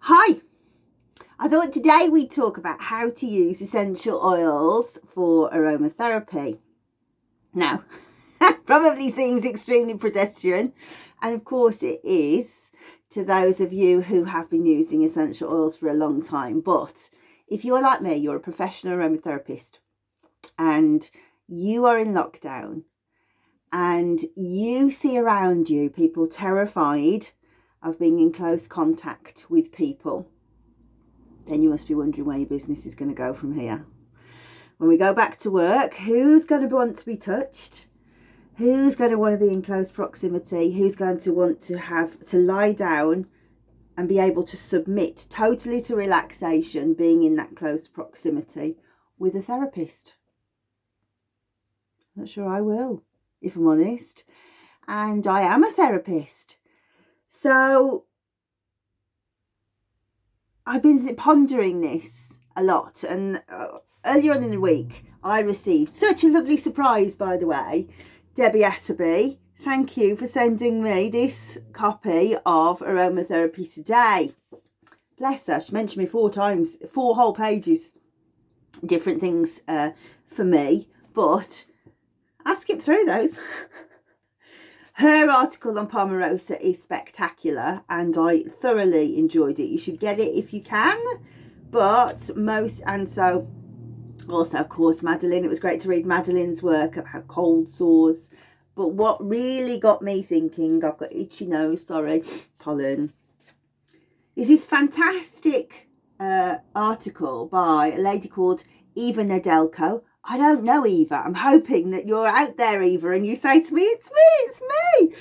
Hi, I thought today we'd talk about how to use essential oils for aromatherapy. Now, probably seems extremely pedestrian, and of course it is to those of you who have been using essential oils for a long time. But if you're like me, you're a professional aromatherapist and you are in lockdown and you see around you people terrified of being in close contact with people, then you must be wondering where your business is going to go from here. When we go back to work, who's going to want to be touched? Who's going to want to be in close proximity? Who's going to want to have to lie down and be able to submit totally to relaxation, being in that close proximity with a therapist? Not sure I will, if I'm honest. And I am a therapist. So I've been pondering this a lot, and earlier on in the week I received such a lovely surprise, by the way. Debbie Atterby, thank you for sending me this copy of Aromatherapy Today. Bless her, she mentioned me 4 times, 4 whole pages, different things for me, but I skipped through those. Her article on Palmarosa is spectacular and I thoroughly enjoyed it. You should get it if you can. But also, of course, Madeline. It was great to read Madeline's work about cold sores. But what really got me thinking, I've got itchy nose, sorry, pollen, is this fantastic article by a lady called Eva Nedelko. I don't know Eva. I'm hoping that you're out there, Eva, and you say to me, it's me,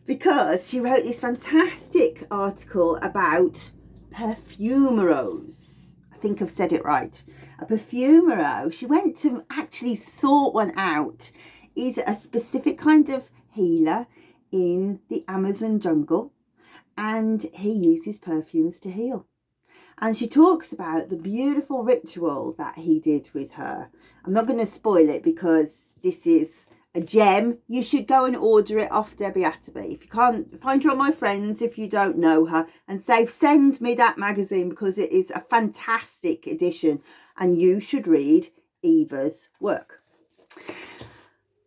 because she wrote this fantastic article about perfumeros. I think I've said it right. A perfumero, she went to actually sort one out, is a specific kind of healer in the Amazon jungle, and he uses perfumes to heal. And she talks about the beautiful ritual that he did with her. I'm not going to spoil it because this is a gem. You should go and order it off Debbie Atterby. If you can't, find her on My Friends if you don't know her, and say, send me that magazine, because it is a fantastic edition and you should read Eva's work.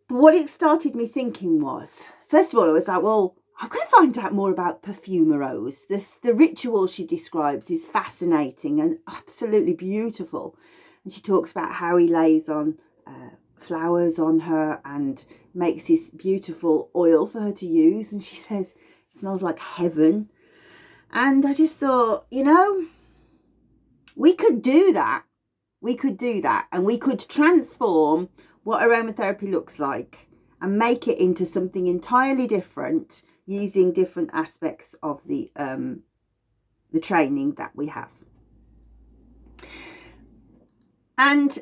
But what it started me thinking was, first of all, I was like, well, I've got to find out more about perfumeros. The ritual she describes is fascinating and absolutely beautiful. And she talks about how he lays on flowers on her and makes this beautiful oil for her to use. And she says it smells like heaven. And I just thought, we could do that. We could do that. And we could transform what aromatherapy looks like and make it into something entirely different, using different aspects of the training that we have. And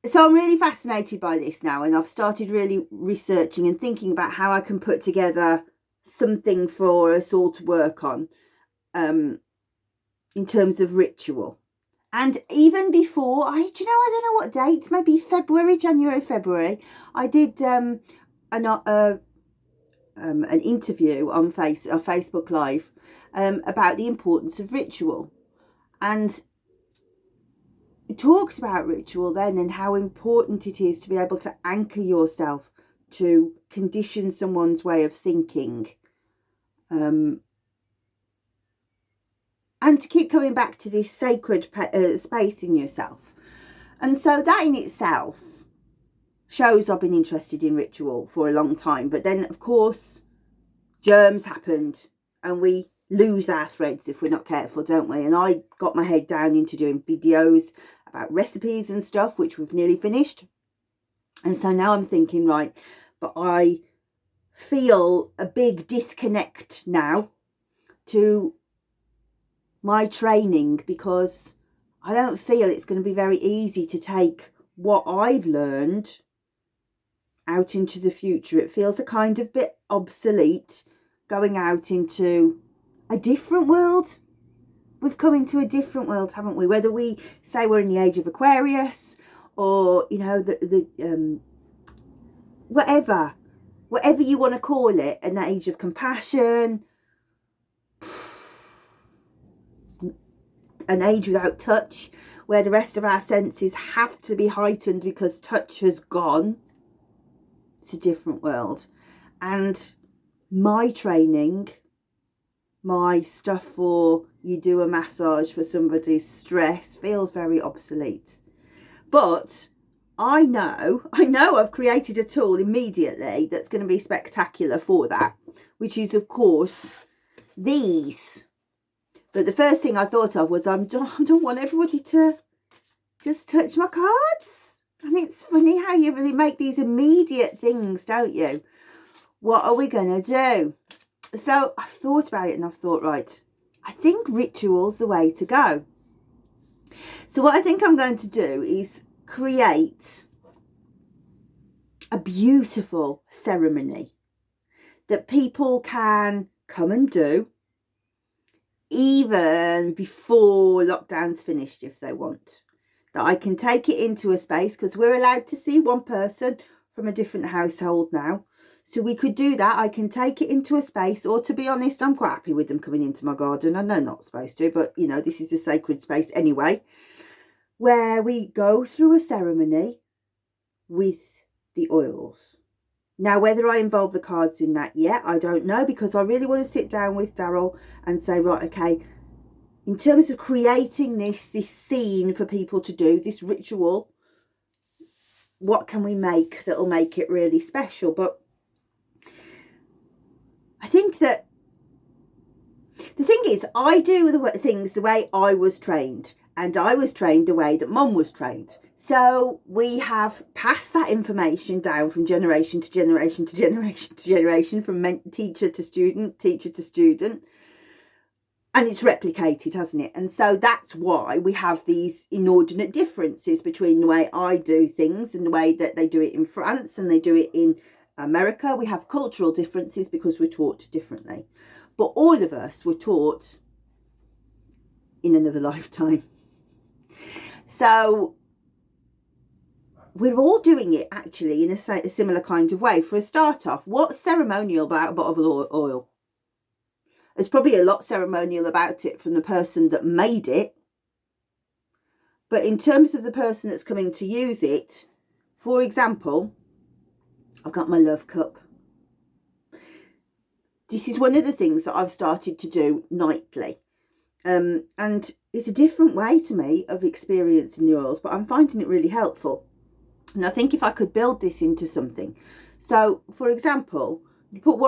so I'm really fascinated by this now, and I've started really researching and thinking about how I can put together something for us all to work on in terms of ritual. And even before, I don't know what dates, maybe January, February, I did an interview on Facebook Live about the importance of ritual. And it talks about ritual then and how important it is to be able to anchor yourself to condition someone's way of thinking. And to keep coming back to this sacred space in yourself. And so that in itself shows I've been interested in ritual for a long time. But then, of course, germs happened and we lose our threads if we're not careful, don't we? And I got my head down into doing videos about recipes and stuff, which we've nearly finished. And so now I'm thinking, right, but I feel a big disconnect now to my training, because I don't feel it's going to be very easy to take what I've learned out into the future. It feels a kind of bit obsolete going out into a different world. We've come into a different world, haven't we? Whether we say we're in the age of Aquarius or, whatever you want to call it, an age of compassion. an age without touch, where the rest of our senses have to be heightened because touch has gone. It's a different world. And my training, my stuff for you do a massage for somebody's stress, feels very obsolete. But I know I've created a tool immediately that's going to be spectacular for that, which is, of course, these. But the first thing I thought of was I don't want everybody to just touch my cards. And it's funny how you really make these immediate things, don't you? What are we going to do? So I've thought about it and I've thought, right, I think ritual's the way to go. So what I think I'm going to do is create a beautiful ceremony that people can come and do even before lockdown's finished if they want. That I can take it into a space, because we're allowed to see one person from a different household now. So we could do that. I can take it into a space, or to be honest, I'm quite happy with them coming into my garden. I know not supposed to, but you know, this is a sacred space anyway, where we go through a ceremony with the oils. Now, whether I involve the cards in that yet, I don't know, because I really want to sit down with Daryl and say, right, okay, in terms of creating this scene for people to do, this ritual, what can we make that'll make it really special? But I think that the thing is, I do the things the way I was trained, and I was trained the way that Mum was trained. So we have passed that information down from generation to generation to generation to generation, from teacher to student, teacher to student. And it's replicated, hasn't it? And so that's why we have these inordinate differences between the way I do things and the way that they do it in France and they do it in America. We have cultural differences because we're taught differently. But all of us were taught in another lifetime. So we're all doing it actually in a similar kind of way. For a start off, what's ceremonial about a bottle of oil? There's probably a lot ceremonial about it from the person that made it. But in terms of the person that's coming to use it, for example, I've got my love cup. This is one of the things that I've started to do nightly. And it's a different way to me of experiencing the oils, but I'm finding it really helpful. And I think if I could build this into something. So, for example, you put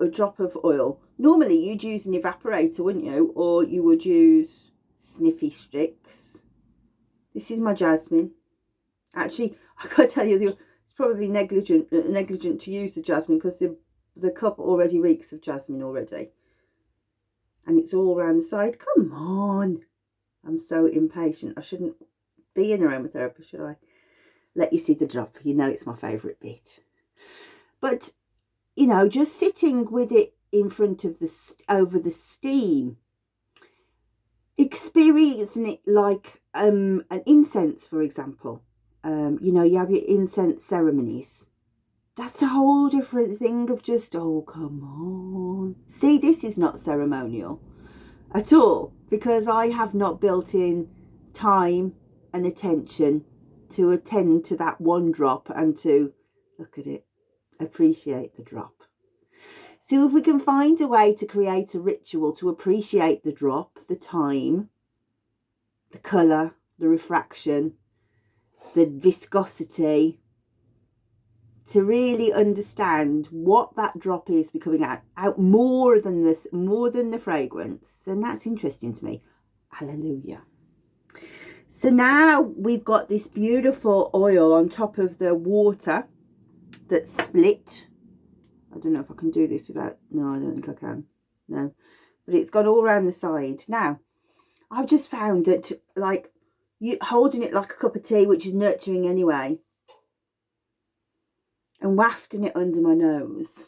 a drop of oil. Normally you'd use an evaporator, wouldn't you? Or you would use sniffy sticks. This is my jasmine. Actually, I got to tell you, it's probably negligent to use the jasmine, because the cup already reeks of jasmine already. And it's all around the side. Come on. I'm so impatient. I shouldn't be an aromatherapist, should I? Let you see the drop. You know it's my favourite bit. But, you know, just sitting with it in front of over the steam, experiencing it like an incense, for example. You know, you have your incense ceremonies. That's a whole different thing of just, oh, come on. See, this is not ceremonial at all, because I have not built in time and attention to attend to that one drop and to look at it, appreciate the drop. So if we can find a way to create a ritual to appreciate the drop, the time, the colour, the refraction, the viscosity, to really understand what that drop is becoming out more than the fragrance, then that's interesting to me. Hallelujah. So now we've got this beautiful oil on top of the water that's split. I don't know if I can do this without, no, I don't think I can. No, but it's gone all around the side. Now, I've just found that, like, you holding it like a cup of tea, which is nurturing anyway, and wafting it under my nose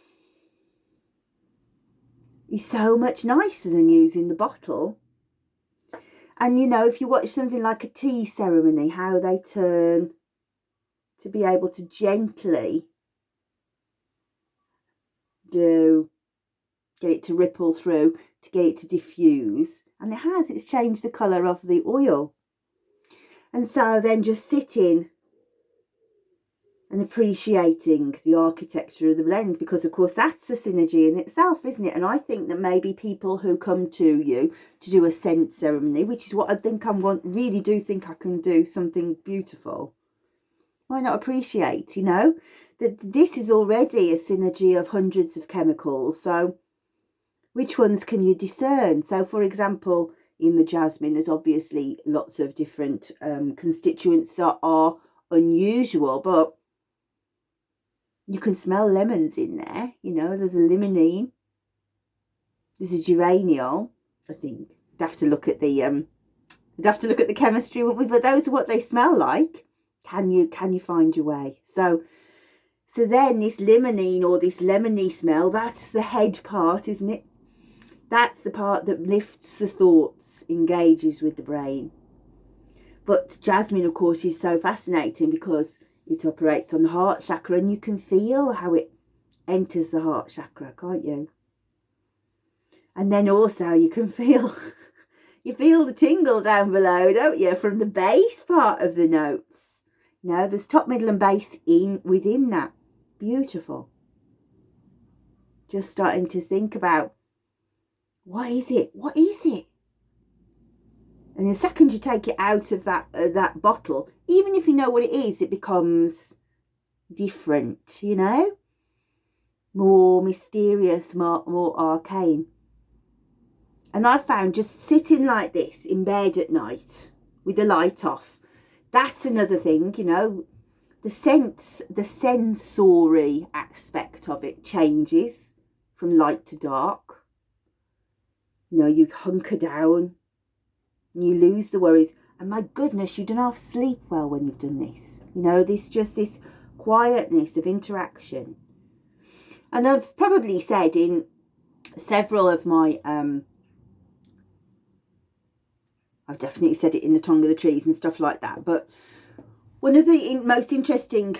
is so much nicer than using the bottle. And, you know, if you watch something like a tea ceremony, how they turn to be able to gently get it to ripple through. to get it to diffuse. And it has, it's changed the colour of the oil. And so then just sitting and appreciating the architecture of the blend, because of course that's a synergy in itself, isn't it? And I think that maybe people who come to you to do a scent ceremony, which is what I think really do think I can do something beautiful. Why not appreciate, you know, that this is already a synergy of hundreds of chemicals. So which ones can you discern? So for example, in the jasmine, there's obviously lots of different constituents that are unusual, but you can smell lemons in there. You know, there's a limonene, there's a geraniol. I think I'd have to look at the chemistry, wouldn't we? But those are what they smell like. Can you find your way? So then this limonene or this lemony smell, that's the head part, isn't it? That's the part that lifts the thoughts, engages with the brain. But jasmine, of course, is so fascinating because it operates on the heart chakra, and you can feel how it enters the heart chakra, can't you? And then also you can feel, you feel the tingle down below, don't you, from the bass part of the notes. You know, there's top, middle and bass within that. Beautiful. Just starting to think about, what is it? What is it? And the second you take it out of that bottle, even if you know what it is, it becomes different, you know? More mysterious, more arcane. And I've found just sitting like this in bed at night with the light off, that's another thing, you know. The sensory aspect of it changes from light to dark. You know, you hunker down, you lose the worries, and my goodness, you don't half sleep well when you've done this. You know, this quietness of interaction. And I've probably said in several of my I've definitely said it in the Tongue of the Trees and stuff like that, but one of the most interesting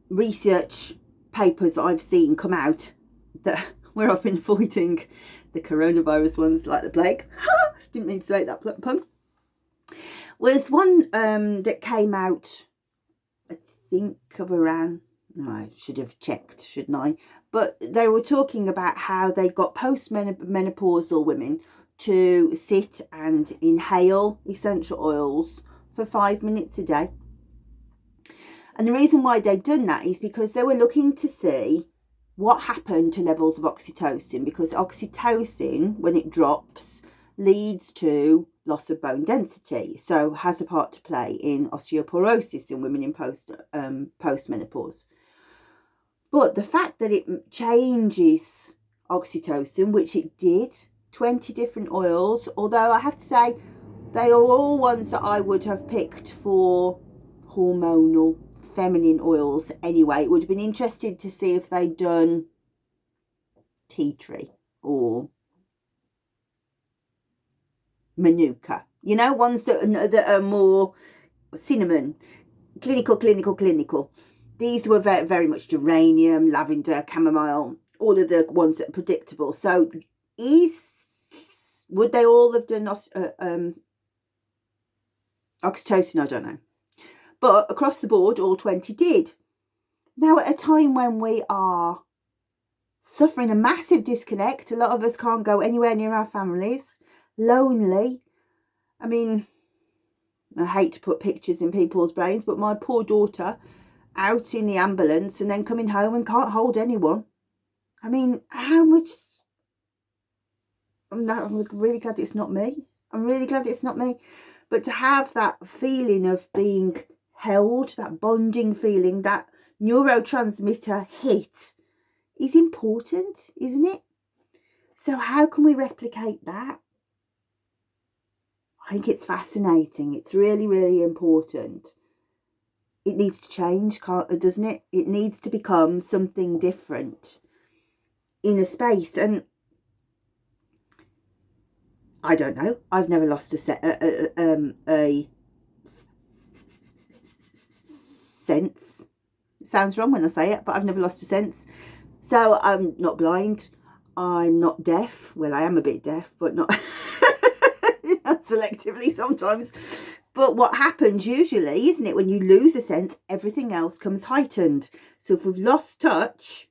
research papers I've seen come out, that we're up in avoiding the coronavirus ones like the plague, didn't mean to make that pun, was one that came out, I think of around, I should have checked, shouldn't I? But they were talking about how they got post-menopausal women to sit and inhale essential oils for 5 minutes a day. And the reason why they've done that is because they were looking to see what happened to levels of oxytocin, because oxytocin, when it drops, leads to loss of bone density, so has a part to play in osteoporosis in women in post-menopause. But the fact that it changes oxytocin, which it did, 20 different oils, although I have to say they are all ones that I would have picked for hormonal feminine oils anyway. It would have been interesting to see if they'd done tea tree or manuka, you know, ones that are more cinnamon, clinical. These were very, very much geranium, lavender, chamomile, all of the ones that are predictable. So would they all have done oxytocin? I don't know. But across the board, all 20 did. Now, at a time when we are suffering a massive disconnect, a lot of us can't go anywhere near our families, lonely. I mean, I hate to put pictures in people's brains, but my poor daughter out in the ambulance and then coming home and can't hold anyone. I mean, how much... I'm really glad it's not me. I'm really glad it's not me. But to have that feeling of being held, that bonding feeling, that neurotransmitter hit is important, isn't it? So how can we replicate that? I think it's fascinating. It's really, really important. It needs to change, doesn't it? It needs to become something different in a space. And I don't know. I've never lost a sense. It sounds wrong when I say it, but I've never lost a sense. So I'm not blind. I'm not deaf. Well, I am a bit deaf, but not, not selectively sometimes. But what happens usually, isn't it, when you lose a sense, everything else comes heightened. So if we've lost touch,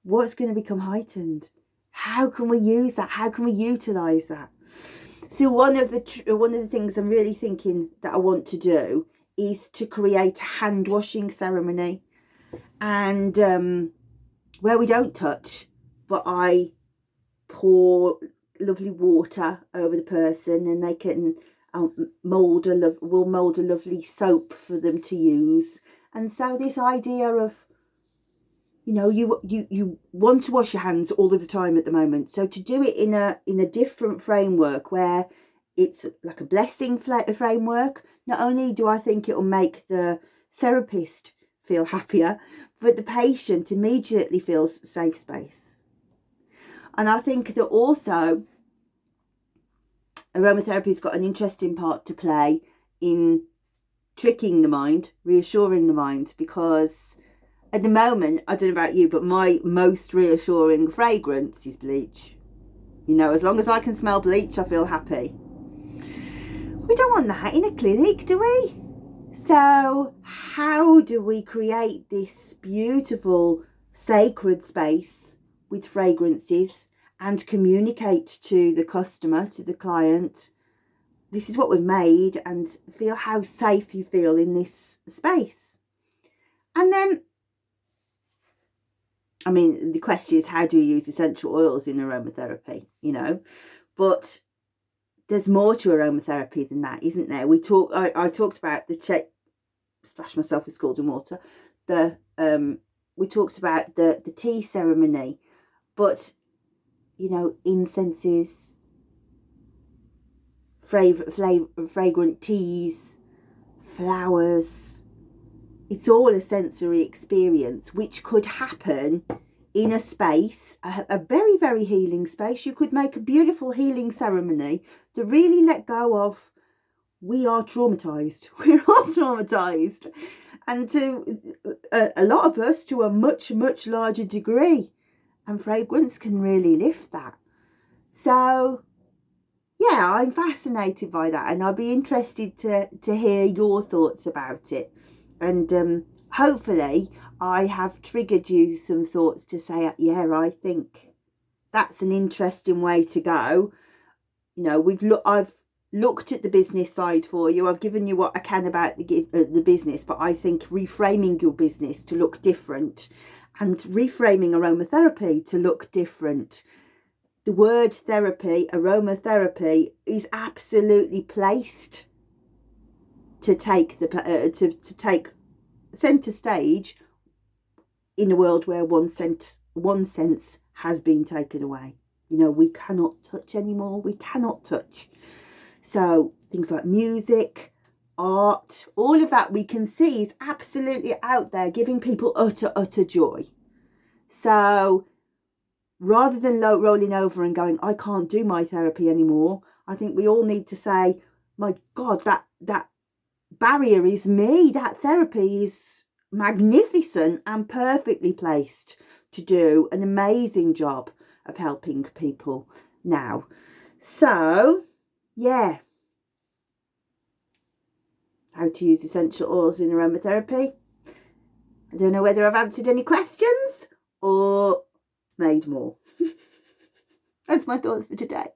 what's going to become heightened? How can we use that? How can we utilize that? So one of the things I'm really thinking that I want to do is to create a hand washing ceremony, and where we don't touch, but I pour lovely water over the person, and they can we'll mold a lovely soap for them to use. And so this idea of, you know, you want to wash your hands all of the time at the moment, so to do it in a different framework where it's like a blessing framework, not only do I think it'll make the therapist feel happier, but the patient immediately feels safe space. And I think that also aromatherapy's got an interesting part to play in tricking the mind, reassuring the mind, because at the moment, I don't know about you, but my most reassuring fragrance is bleach. You know, as long as I can smell bleach, I feel happy. We don't want that in a clinic, do we? So how do we create this beautiful sacred space with fragrances and communicate to the customer, to the client, this is what we've made, and feel how safe you feel in this space? And then, I mean, the question is, how do you use essential oils in aromatherapy, you know? But there's more to aromatherapy than that, isn't there? I talked about the splash myself with scalding water. We talked about the tea ceremony, but, you know, incenses, fragrant teas, flowers. It's all a sensory experience which could happen in a space, a very, very healing space. You could make a beautiful healing ceremony that really let go of, we are traumatized. We're all traumatized. And to a lot of us to a much, much larger degree. And fragrance can really lift that. So, yeah, I'm fascinated by that. And I'll be interested to hear your thoughts about it. And hopefully I have triggered you some thoughts to say, yeah, I think that's an interesting way to go. You know, I've looked at the business side for you. I've given you what I can about the business, but I think reframing your business to look different and reframing aromatherapy to look different. The word therapy, aromatherapy, is absolutely placed to take to take centre stage in a world where one sense has been taken away. You know, we cannot touch anymore. We cannot touch. So things like music, art, all of that we can see is absolutely out there, giving people utter joy. So rather than rolling over and going, I can't do my therapy anymore, I think we all need to say, my God, that barrier is me. That therapy is magnificent and perfectly placed to do an amazing job of helping people now. So, yeah. How to use essential oils in aromatherapy. I don't know whether I've answered any questions or made more. That's my thoughts for today.